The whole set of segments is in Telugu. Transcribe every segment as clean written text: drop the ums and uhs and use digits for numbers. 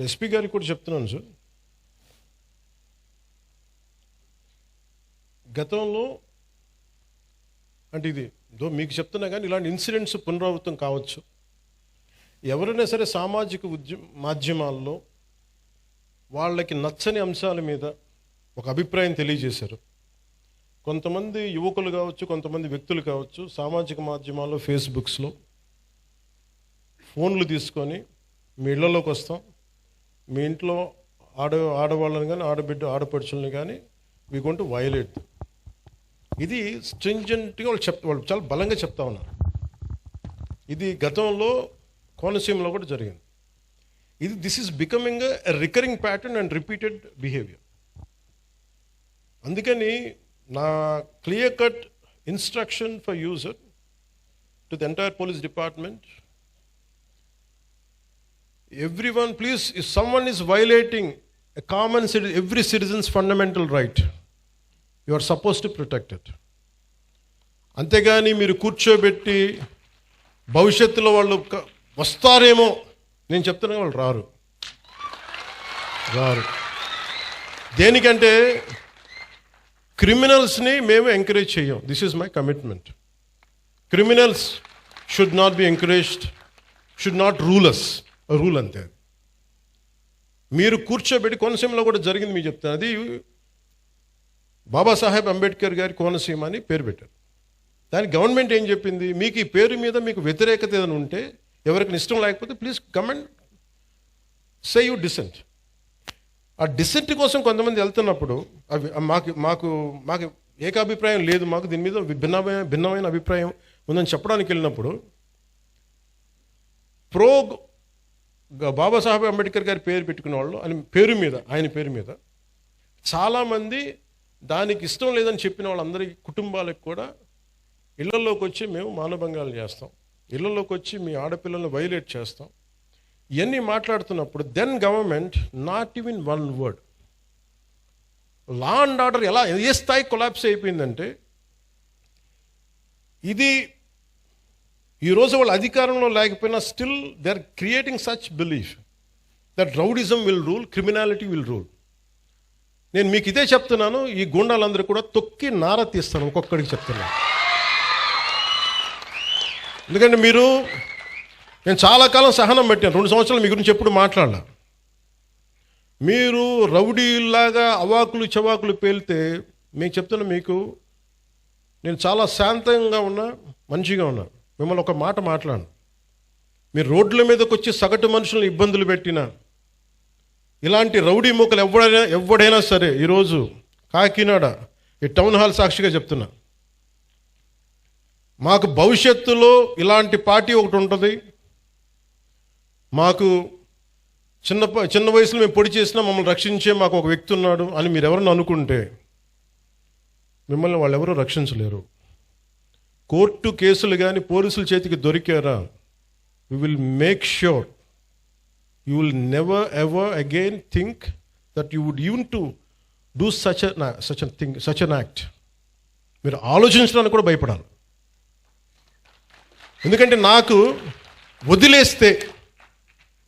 ఎస్పీ గారికి కూడా చెప్తున్నాను సార్, గతంలో అంటే ఇది మీకు చెప్తున్నా కానీ ఇలాంటి ఇన్సిడెంట్స్ పునరావృతం కావచ్చు. ఎవరైనా సరే సామాజిక మాధ్యమాల్లో వాళ్ళకి నచ్చని అంశాల మీద ఒక అభిప్రాయం తెలియజేశారు. కొంతమంది యువకులు కావచ్చు, కొంతమంది వ్యక్తులు కావచ్చు, సామాజిక మాధ్యమాల్లో ఫేస్బుక్స్లో ఫోన్లు తీసుకొని మీ ఇళ్లలోకి వస్తాం, మీ ఇంట్లో ఆడవాళ్ళని కానీ ఆడపడుచుల్ని కానీ వీ గోయింగ్ టు వయలేట్. ఇది స్ట్రింజెంట్గా వాళ్ళు చాలా బలంగా చెప్తా ఉన్నారు. ఇది గతంలో కోనసీమలో కూడా జరిగింది. This is becoming a recurring pattern and repeated behaviour. అందుకని నా clear cut instruction for user to the entire police department, everyone please, if someone is violating a common every citizen's fundamental right, you are supposed to protect it. అంతేగాని మీరు కూర్చోబెట్టి భవిష్యత్తులో వాళ్ళు వస్తారేమో, నేను చెప్తున్నా వాళ్ళు రారు. దేనికంటే క్రిమినల్స్ని మేము ఎంకరేజ్ చేయం. This is my commitment. Criminals should not be encouraged, should not rule us. Rule అంతే. మీరు కూర్చోబెట్టి, కోనసీమలో కూడా జరిగింది మీకు చెప్తాను. అది బాబాసాహెబ్ అంబేద్కర్ గారి కోనసీమ అని పేరు పెట్టారు. దానికి గవర్నమెంట్ ఏం చెప్పింది, మీకు ఈ పేరు మీద మీకు వ్యతిరేకత ఏదైనా ఉంటే, ఎవరికి ఇష్టం లేకపోతే please come and say you dissent. ఆ డిసెంట్ కోసం కొంతమంది వెళ్తున్నప్పుడు అవి మాకు ఏకాభిప్రాయం లేదు, మాకు దీని మీద భిన్నమైన అభిప్రాయం ఉందని చెప్పడానికి వెళ్ళినప్పుడు బాబాసాహెబ్ అంబేద్కర్ గారి పేరు పెట్టుకున్న వాళ్ళు ఆయన పేరు మీద చాలామంది దానికి ఇష్టం లేదని చెప్పిన వాళ్ళందరి కుటుంబాలకు కూడా ఇళ్లలోకి వచ్చి మేము మానభంగాలు చేస్తాం, ఇళ్లలోకి వచ్చి మీ ఆడపిల్లల్ని వైలేట్ చేస్తాం, ఇవన్నీ మాట్లాడుతున్నప్పుడు then government not even one word. Law and order ఏ స్థాయి కొలాప్స్ అయిపోయిందంటే, ఇది ఈరోజు వాళ్ళు అధికారంలో లేకపోయినా still they are creating such belief that rowdyism will rule, criminality will rule. నేను మీకు ఇదే చెప్తున్నాను, ఈ గూండాలందరూ కూడా తొక్కి నార తీస్తాను, ఒక్కొక్కడికి చెప్తున్నాను. ఎందుకంటే నేను చాలా కాలం సహనం పెట్టాను, 2 సంవత్సరాలు మీ గురించి ఎప్పుడు మాట్లాడలా. మీరు రౌడీలాగా అవాకులు చవాకులు పేలితే మీకు చెప్తున్నా, నేను చాలా శాంతంగా ఉన్నా, మంచిగా ఉన్నా. మిమ్మల్ని ఒక మాట మాట్లాడను. మీరు రోడ్ల మీదకి వచ్చి సగటు మనుషులను ఇబ్బందులు పెట్టినా, ఇలాంటి రౌడీ మూకలు ఎవడైనా సరే, ఈరోజు కాకినాడ ఈ టౌన్ హాల్ సాక్షిగా చెప్తున్నా, మాకు భవిష్యత్తులో ఇలాంటి పార్టీ ఒకటి ఉంటుంది. మాకు చిన్న వయసులో మేము పొడి చేసినా మమ్మల్ని రక్షించే మాకు ఒక వ్యక్తి ఉన్నాడు అని మీరు ఎవరన్నా అనుకుంటే, మిమ్మల్ని వాళ్ళు ఎవరూ రక్షించలేరు. కోర్టు కేసులు కానీ పోలీసుల చేతికి దొరికారా, we will make sure you will never ever again think that you would even to do such an act. మీరు ఆలోచించడానికి కూడా భయపడాలి. ఎందుకంటే నాకు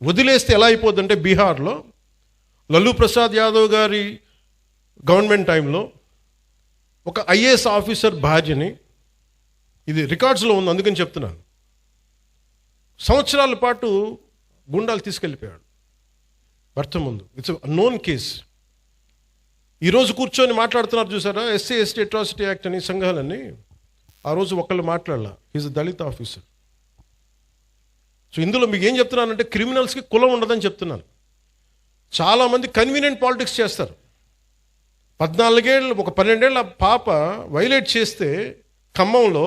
వదిలేస్తే ఎలా అయిపోద్దంటే, బీహార్లో లల్లూ ప్రసాద్ యాదవ్ గారి గవర్నమెంట్ టైంలో ఒక ఐఏఎస్ ఆఫీసర్ భార్యని, ఇది రికార్డ్స్లో ఉంది అందుకని చెప్తున్నాను, సంవత్సరాల పాటు గుండాలు తీసుకెళ్ళిపోయాడు భర్త ముందు. It's known case. ఈరోజు కూర్చొని మాట్లాడుతున్నారు చూసారా, ఎస్సీ ఎస్టీ అట్రాసిటీ యాక్ట్ అని సంఘాలని, ఆ రోజు ఒకళ్ళు మాట్లాడలా. Is Dalit officer. సో ఇందులో మీకు ఏం చెప్తున్నానంటే, క్రిమినల్స్కి కులం ఉండదని చెప్తున్నాను. చాలామంది కన్వీనియంట్ పాలిటిక్స్ చేస్తారు. 12 ఏళ్ళ పాప వైలేట్ చేస్తే ఖమ్మంలో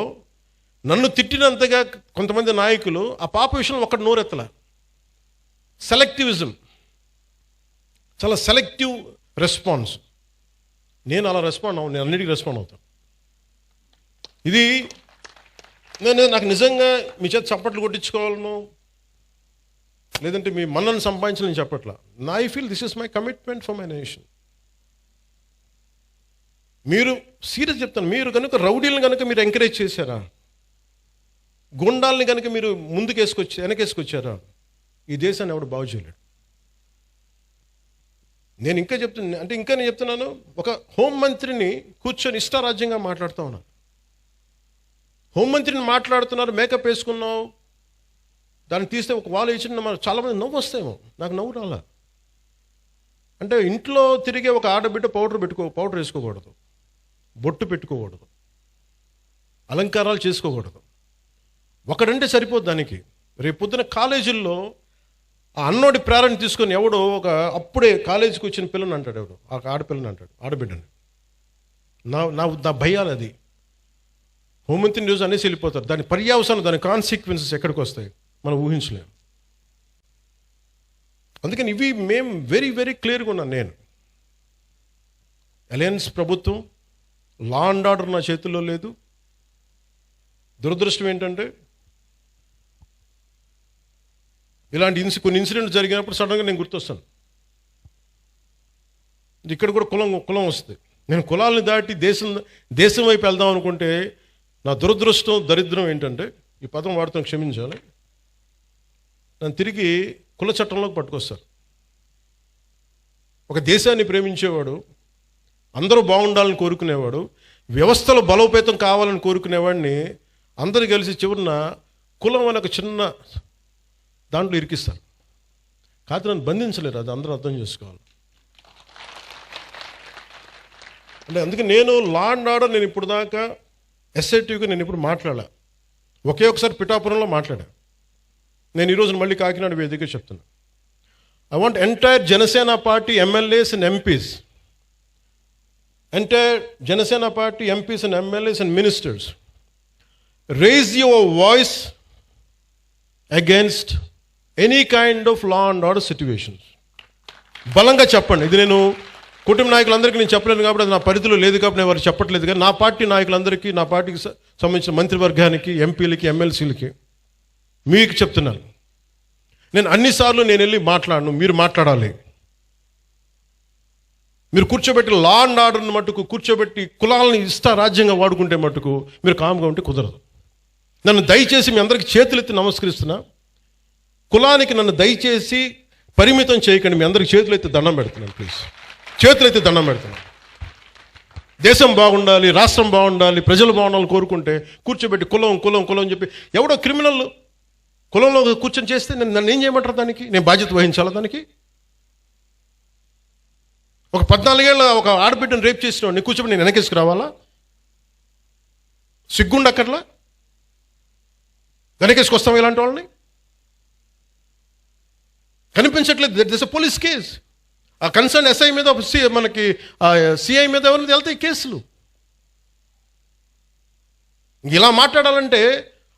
నన్ను తిట్టినంతగా కొంతమంది నాయకులు ఆ పాప విషయంలో ఒక్కటి నోరెత్తల. సెలెక్టివిజం, చాలా సెలెక్టివ్ రెస్పాన్స్. నేను అలా నేను అన్నిటికీ రెస్పాండ్ అవుతాను. ఇది నాకు నిజంగా మీ చేత చప్పట్లు కొట్టించుకోవాలను, లేదంటే మీ మన్నను సంపాదించాలని నేను చెప్పట్లా. I feel this is my commitment for my nation. మీరు సీరియస్ చెప్తాను, మీరు కనుక రౌడీలను కనుక మీరు ఎంకరేజ్ చేశారా, గుండాల్ని కనుక మీరు వెనకేసుకొచ్చారా, ఈ దేశాన్ని ఎవడు బాగు చేయలేడు. నేను ఇంకా చెప్తున్నా, అంటే ఇంకా నేను చెప్తున్నాను, ఒక హోంమంత్రిని కూర్చొని ఇష్టారాజ్యంగా మాట్లాడుతూ ఉన్నాను. హోంమంత్రిని మాట్లాడుతున్నారు, మేకప్ వేసుకున్నావు, దాన్ని తీస్తే ఒక వాళ్ళు వేసిన చాలామంది నవ్వు వస్తాయేమో, నాకు నవ్వు రాలా. అంటే ఇంట్లో తిరిగే ఒక ఆడబిడ్డ పౌడర్ వేసుకోకూడదు, బొట్టు పెట్టుకోకూడదు, అలంకారాలు చేసుకోకూడదు. ఒకడంటే సరిపోద్ది దానికి. రేపు పొద్దున కాలేజీల్లో ఆ అన్నోడి ప్రేరణ తీసుకొని ఎవడో ఒక అప్పుడే కాలేజీకి వచ్చిన పిల్లని అంటాడు, ఎవడు ఆ ఆడపిల్లని అంటాడు, ఆడబిడ్డని. నా భయాలు అది. హోంమంత్రి న్యూస్ అనేసి వెళ్ళిపోతారు. దాని పర్యావసానం, దాని కాన్సిక్వెన్సెస్ ఎక్కడికి వస్తాయి మనం ఊహించలేము. అందుకని ఇవి మేము వెరీ వెరీ క్లియర్గా ఉన్నాను. నేను అలయన్స్ ప్రభుత్వం, లా అండ్ ఆర్డర్ నా చేతుల్లో లేదు. దురదృష్టం ఏంటంటే ఇలాంటి కొన్ని ఇన్సిడెంట్స్ జరిగినప్పుడు సడన్గా నేను గుర్తొస్తాను. ఇక్కడ కూడా కులం వస్తుంది. నేను కులాలను దాటి దేశం వైపు వెళ్దాం అనుకుంటే నా దురదృష్టం, దరిద్రం ఏంటంటే, ఈ పదం వాడుతాను, క్షమించాలి, నన్ను తిరిగి కుల చట్టంలోకి పట్టుకొస్తారు. ఒక దేశాన్ని ప్రేమించేవాడు, అందరూ బాగుండాలని కోరుకునేవాడు, వ్యవస్థలో బలోపేతం కావాలని కోరుకునేవాడిని అందరూ కలిసి చివరిన కులం అనే ఒక చిన్న దాంట్లో ఇరికిస్తారు. కాదు, నన్ను బంధించలేరు. అది అందరూ అర్థం చేసుకోవాలి. అంటే అందుకే నేను లా అండ్ ఆర్డర్, నేను ఇప్పుడు దాకా ఎస్ఐటీగా నేను ఇప్పుడు మాట్లాడా. ఒకే ఒకసారి పిఠాపురంలో మాట్లాడా. నేను ఈరోజు మళ్ళీ కాకినాడ వేదికగా చెప్తున్నా. I want entire Janasena party MLAs and MPs, entire Janasena party MPs and MLAs and ministers, raise your voice against any kind of law and order situations. బలంగా చెప్పండి. ఇది నేను కుటుంబ నాయకులందరికీ నేను చెప్పలేను కాబట్టి, అది నా పరిధిలో లేదు కాబట్టి నేను వారికి చెప్పట్లేదు. కానీ నా పార్టీ నాయకులందరికీ, నా పార్టీకి సంబంధించిన మంత్రివర్గానికి, ఎంపీలకి, ఎమ్మెల్సీలకి మీకు చెప్తున్నాను, నేను అన్నిసార్లు నేను వెళ్ళి మాట్లాడను, మీరు మాట్లాడాలి. మీరు కూర్చోబెట్టి లా అండ్ ఆర్డర్ని మట్టుకు కూర్చోబెట్టి కులాలని రాజ్యంగా వాడుకుంటే మట్టుకు మీరు కామ్గా ఉంటే కుదరదు. నన్ను దయచేసి మీ అందరికీ చేతులెత్తి నమస్కరిస్తున్నా. కులానికి నన్ను దయచేసి పరిమితం చేయకండి. మీ అందరికి చేతులెత్తి దండం పెడుతున్నాను. ప్లీజ్ చేతులెత్తి దండం పెడుతున్నాను. దేశం బాగుండాలి, రాష్ట్రం బాగుండాలి, ప్రజలు బాగుండాలని కోరుకుంటే కూర్చోబెట్టి కులం అని చెప్పి ఎవడో క్రిమినల్ కులంలో కూర్చొని చేస్తే నన్ను ఏం చేయమంటారు? దానికి నేను బాధ్యత వహించాలా? దానికి ఒక 14 ఏళ్ళ ఒక ఆడబిడ్డను రేప్ చేసిన వాడిని కూర్చోబెట్టి నేను వెనకేసుకు రావాలా? సిగ్గుండక్కర్లా? వెనకేసుకొస్తాం ఇలాంటి వాళ్ళని? కనిపించట్లేదు. This police case. ఆ కన్సర్న్ ఎస్ఐ మీద, మనకి సిఐ మీద ఎవరిని వెళ్తాయి కేసులు. ఇలా మాట్లాడాలంటే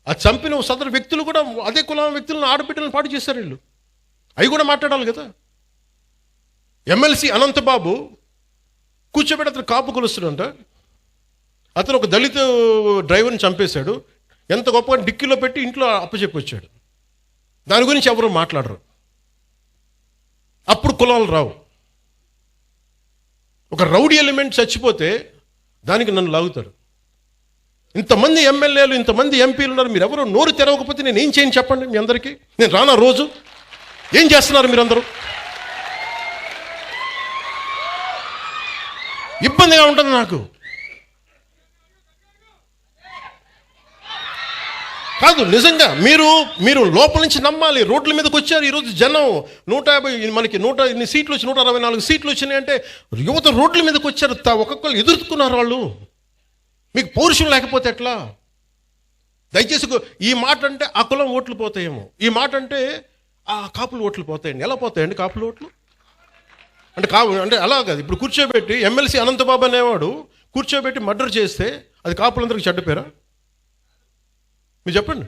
ఆ చంపిన సదరు వ్యక్తులు కూడా అదే కులం వ్యక్తులను, ఆడబిడ్డలను పాటు చేశారు వీళ్ళు. అవి కూడా మాట్లాడాలి కదా. ఎమ్మెల్సీ అనంతబాబు కూర్చోబెట్టి అతను కాపు కొలుస్తాడంట. అతను ఒక దళిత డ్రైవర్ని చంపేశాడు. ఎంత గొప్పగా డిక్కీలో పెట్టి ఇంట్లో అప్పచెప్పి వచ్చాడు. దాని గురించి ఎవరు మాట్లాడరు. అప్పుడు కులాలు రావు. ఒక రౌడీ ఎలిమెంట్ చచ్చిపోతే దానికి నన్ను లాగుతాడు. ఇంతమంది ఎమ్మెల్యేలు, ఇంతమంది ఎంపీలు ఉన్నారు, మీరు ఎవరు నోరు తెరవకపోతే నేను ఏం చేయను చెప్పండి? మీ అందరికీ నేను రానా? రోజు ఏం చేస్తున్నారు మీరందరూ? ఇబ్బందిగా ఉంటుంది నాకు. కాదు, నిజంగా మీరు లోపల నుంచి నమ్మాలి. రోడ్ల మీదకి వచ్చారు ఈరోజు జనం. 150, మనకి 100 సీట్లు వచ్చి 164 సీట్లు వచ్చినాయి అంటే యువత రోడ్ల మీదకి వచ్చారు. ఒక్కొక్కరు ఎదుర్కొన్నారు. వాళ్ళు మీకు పౌరుషం లేకపోతే ఎట్లా? దయచేసి ఈ మాట అంటే ఆ కులం ఓట్లు పోతాయేమో, ఈ మాట అంటే ఆ కాపులు ఓట్లు పోతాయండి. ఎలా పోతాయండి కాపులు ఓట్లు? అంటే అలా కాదు. ఇప్పుడు కూర్చోబెట్టి ఎమ్మెల్సీ అనంతబాబు అనేవాడు కూర్చోబెట్టి మర్డర్ చేస్తే అది కాపులందరికీ చెడ్డ పేరా? మీరు చెప్పండి.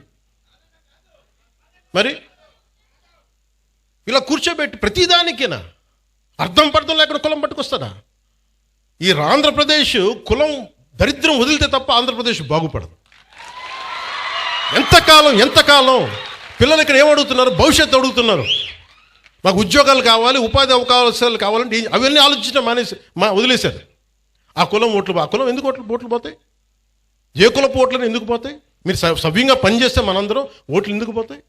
మరి ఇలా కూర్చోబెట్టి ప్రతిదానికేనా అర్థం పర్థం లేకుండా కులం పట్టుకొస్తాడా? ఈ ఆంధ్రప్రదేశ్ కులం దరిద్రం వదిలితే తప్ప ఆంధ్రప్రదేశ్ బాగుపడదు. ఎంతకాలం పిల్లలు ఇక్కడ ఏమడుగుతున్నారు? భవిష్యత్తు అడుగుతున్నారు. మాకు ఉద్యోగాలు కావాలి, ఉపాధి అవకాశాలు కావాలంటే అవన్నీ ఆలోచించడం వదిలేశారు. ఆ కులం ఎందుకు ఓట్లు పోతాయి? ఏ కులపు ఓట్లను ఎందుకు పోతాయి? మీరు సవ్యంగా పనిచేస్తే మనందరం ఓట్లు ఎందుకు పోతాయి?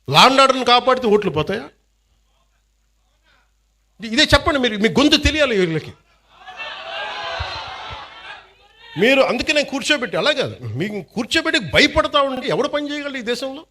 లా అండ్ ఆర్డర్ని కాపాడితే ఓట్లు పోతాయా? ఇదే చెప్పండి, మీరు మీ గొంతు తెలియాలి వీళ్ళకి. మీరు అందుకే నేను కూర్చోబెట్టి, అలా కాదు, మీకు కూర్చోబెట్టి భయపడతా ఉండి ఎవడు పని చేయగలడు ఈ దేశంలో?